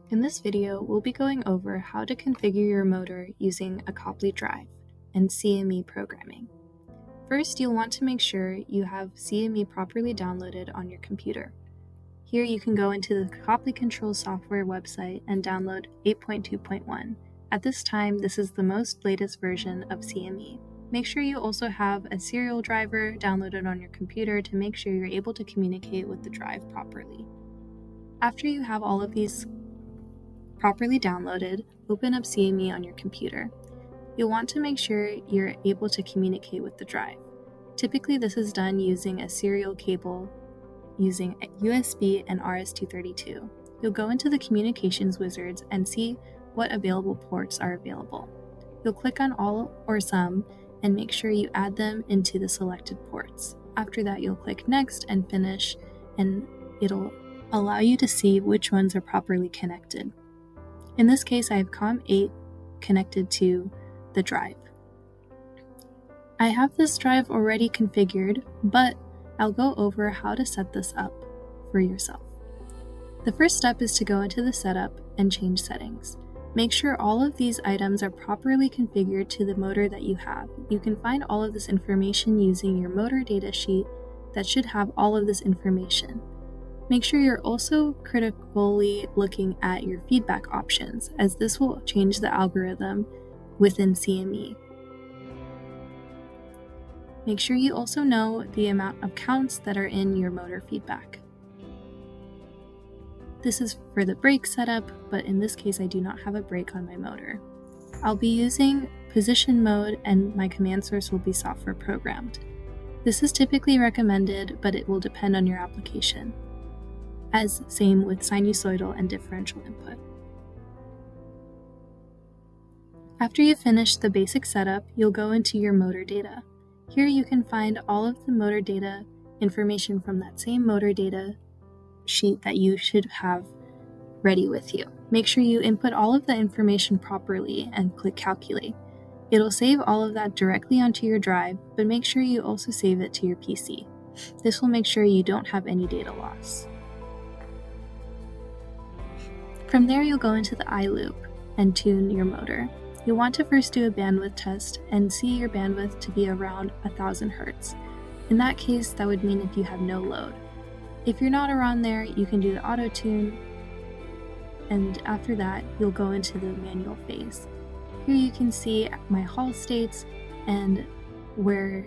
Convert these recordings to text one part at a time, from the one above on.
In this video, we'll be going over how to configure your motor using a Copley drive and CME programming. First, you'll want to make sure you have CME properly downloaded on your computer. Here you can go into the Olympus Controls software website and download 8.2.1. At this time, this is the most latest version of CME. Make sure you also have a serial driver downloaded on your computer to make sure you're able to communicate with the drive properly. After you have all of these properly downloaded, open up CME on your computer. You'll want to make sure you're able to communicate with the drive. Typically, this is done using a serial cable using USB and RS-232. You'll go into the communications wizards and see what available ports are available. You'll click on all or some and make sure you add them into the selected ports. After that, you'll click next and finish, and it'll allow you to see which ones are properly connected. In this case, I have COM8 connected to the drive. I have this drive already configured, but I'll go over how to set this up for yourself. The first step is to go into the setup and change settings. Make sure all of these items are properly configured to the motor that you have. You can find all of this information using your motor data sheet that should have all of this information. Make sure you're also critically looking at your feedback options, as this will change the algorithm within CME. Make sure you also know the amount of counts that are in your motor feedback. This is for the brake setup, but in this case I do not have a brake on my motor. I'll be using position mode and my command source will be software programmed. This is typically recommended, but it will depend on your application. As same with sinusoidal and differential input. After you finish the basic setup, you'll go into your motor data. Here you can find all of the motor data information from that same motor data sheet that you should have ready with you. Make sure you input all of the information properly and click calculate. It'll save all of that directly onto your drive, but make sure you also save it to your PC. This will make sure you don't have any data loss. From there, you'll go into the iLoop and tune your motor. You'll want to first do a bandwidth test and see your bandwidth to be around 1000 Hz. In that case, that would mean if you have no load. If you're not around there, you can do the auto tune, and after that, you'll go into the manual phase. Here you can see my Hall states and where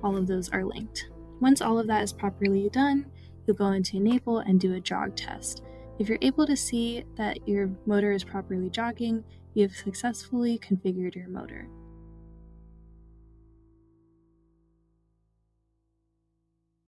all of those are linked. Once all of that is properly done, you'll go into enable and do a jog test. If you're able to see that your motor is properly jogging, you have successfully configured your motor.